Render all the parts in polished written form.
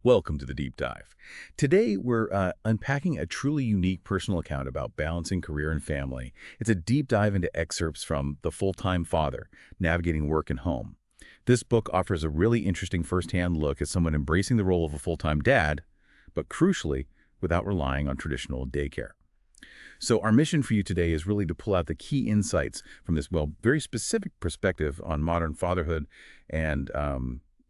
Welcome to the Deep Dive. Today, we're unpacking a truly unique personal account about balancing career and family. It's a deep dive into excerpts from The Full-Time Father, Navigating Work and Home. This book offers a really interesting firsthand look at someone embracing the role of a full-time dad, but crucially, without relying on traditional daycare. So our mission for you today is really to pull out the key insights from this, well, very specific perspective on modern fatherhood and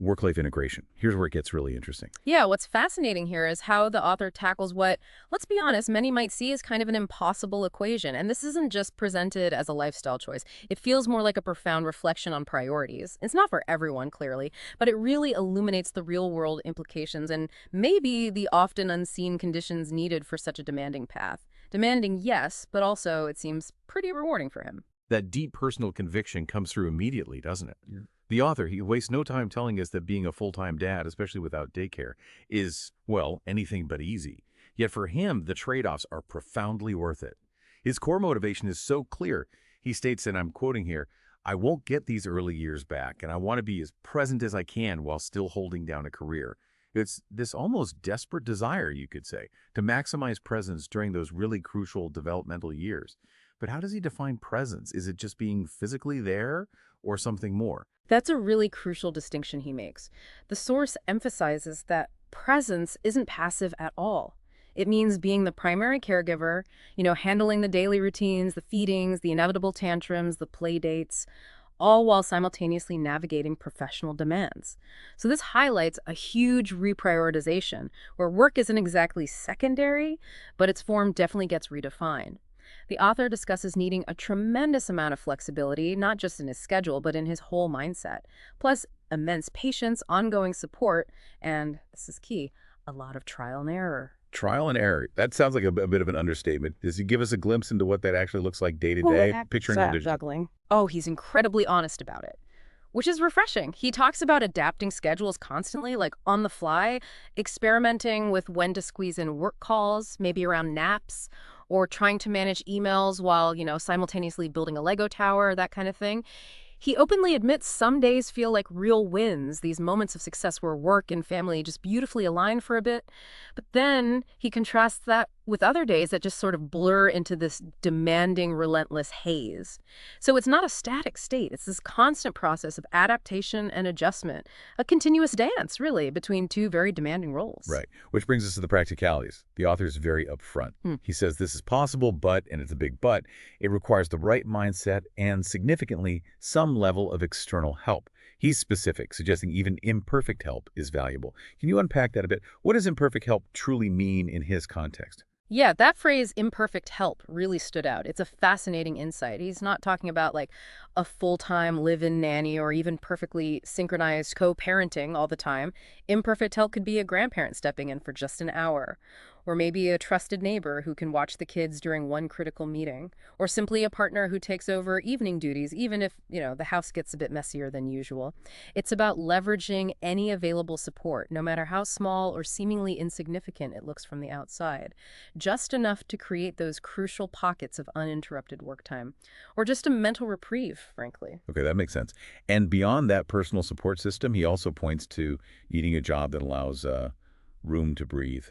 work-life integration. Here's where it gets really interesting. Yeah, what's fascinating here is how the author tackles what, let's be honest, many might see as kind of an impossible equation. And this isn't just presented as a lifestyle choice. It feels more like a profound reflection on priorities. It's not for everyone, clearly, but it really illuminates the real-world implications and maybe the often unseen conditions needed for such a demanding path. Demanding, yes, but also, it seems, pretty rewarding for him. That deep personal conviction comes through immediately, doesn't it? Yeah. The author, he wastes no time telling us that being a full-time dad, especially without daycare, is, well, anything but easy. Yet for him, the trade-offs are profoundly worth it. His core motivation is so clear. He states, and I'm quoting here, "I won't get these early years back, and I want to be as present as I can while still holding down a career." It's this almost desperate desire, you could say, to maximize presence during those really crucial developmental years. But how does he define presence? Is it just being physically there or something more? That's a really crucial distinction he makes. The source emphasizes that presence isn't passive at all. It means being the primary caregiver, handling the daily routines, the feedings, the inevitable tantrums, the play dates, all while simultaneously navigating professional demands. So this highlights a huge reprioritization where work isn't exactly secondary, but its form definitely gets redefined. The author discusses needing a tremendous amount of flexibility, not just in his schedule, but in his whole mindset. Plus, immense patience, ongoing support, and, this is key, a lot of trial and error. Trial and error. That sounds like a bit of an understatement. Does he give us a glimpse into what that actually looks like day to day? Picturing the Juggling. Oh, he's incredibly honest about it, which is refreshing. He talks about adapting schedules constantly, like on the fly, experimenting with when to squeeze in work calls, maybe around naps, or trying to manage emails while, simultaneously building a Lego tower, that kind of thing. He openly admits some days feel like real wins, these moments of success where work and family just beautifully align for a bit. But then he contrasts that with other days that just sort of blur into this demanding, relentless haze. So it's not a static state. It's this constant process of adaptation and adjustment, a continuous dance, really, between two very demanding roles. Right. Which brings us to the practicalities. The author is very upfront. He says this is possible, but, and it's a big but, it requires the right mindset and, significantly, some level of external help. He's specific, suggesting even imperfect help is valuable. Can you unpack that a bit? What does imperfect help truly mean in his context? Yeah, that phrase, imperfect help, really stood out. It's a fascinating insight. He's not talking about like a full-time live-in nanny or even perfectly synchronized co-parenting all the time. Imperfect help could be a grandparent stepping in for just an hour, or maybe a trusted neighbor who can watch the kids during one critical meeting, or simply a partner who takes over evening duties, even if, the house gets a bit messier than usual. It's about leveraging any available support, no matter how small or seemingly insignificant it looks from the outside. Just enough to create those crucial pockets of uninterrupted work time, or just a mental reprieve, frankly. Okay, that makes sense. And beyond that personal support system, he also points to needing a job that allows room to breathe.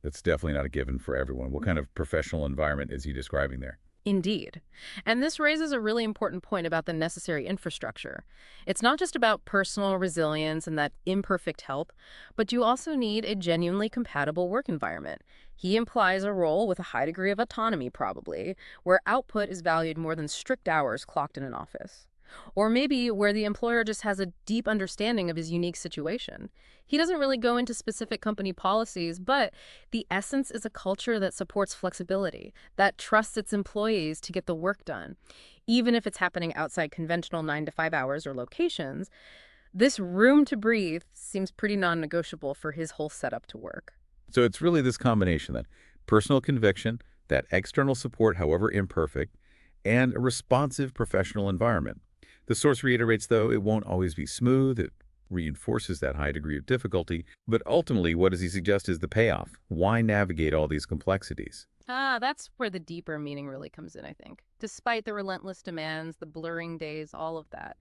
That's definitely not a given for everyone. What kind of professional environment is he describing there? Indeed. And this raises a really important point about the necessary infrastructure. It's not just about personal resilience and that imperfect help, but you also need a genuinely compatible work environment. He implies a role with a high degree of autonomy, probably, where output is valued more than strict hours clocked in an office. Or maybe where the employer just has a deep understanding of his unique situation. He doesn't really go into specific company policies, but the essence is a culture that supports flexibility, that trusts its employees to get the work done. Even if it's happening outside conventional 9 to 5 hours or locations, this room to breathe seems pretty non-negotiable for his whole setup to work. So it's really this combination then. Personal conviction, that external support, however imperfect, and a responsive professional environment. The source reiterates, though, it won't always be smooth. It reinforces that high degree of difficulty. But ultimately, what does he suggest is the payoff? Why navigate all these complexities? That's where the deeper meaning really comes in, I think. Despite the relentless demands, the blurring days, all of that.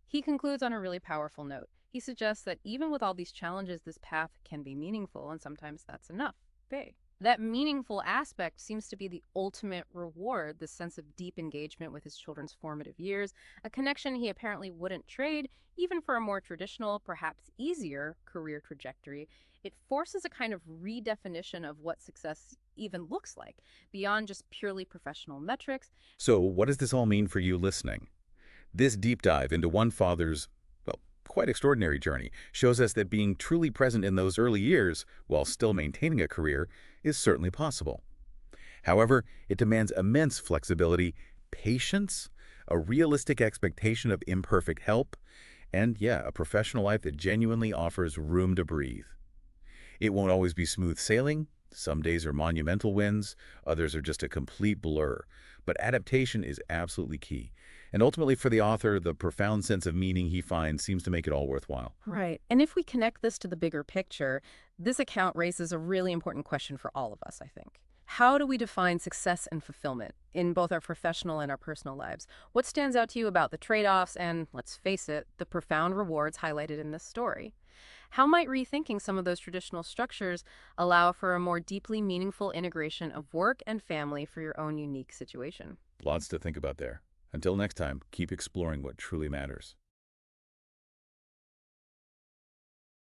He concludes on a really powerful note. He suggests that even with all these challenges, this path can be meaningful, and sometimes that's enough. Pay. That meaningful aspect seems to be the ultimate reward, the sense of deep engagement with his children's formative years, a connection he apparently wouldn't trade even for a more traditional, perhaps easier career trajectory. It forces a kind of redefinition of what success even looks like, beyond just purely professional metrics. So what does this all mean for you listening? This deep dive into one father's, well, quite extraordinary journey shows us that being truly present in those early years while still maintaining a career is certainly possible. However, it demands immense flexibility, patience, a realistic expectation of imperfect help, and yeah, a professional life that genuinely offers room to breathe. It won't always be smooth sailing. Some days are monumental wins, others are just a complete blur. But adaptation is absolutely key. And ultimately for the author, the profound sense of meaning he finds seems to make it all worthwhile. Right. And if we connect this to the bigger picture, this account raises a really important question for all of us, I think. How do we define success and fulfillment in both our professional and our personal lives? What stands out to you about the trade-offs and, let's face it, the profound rewards highlighted in this story? How might rethinking some of those traditional structures allow for a more deeply meaningful integration of work and family for your own unique situation? Lots to think about there. Until next time, keep exploring what truly matters.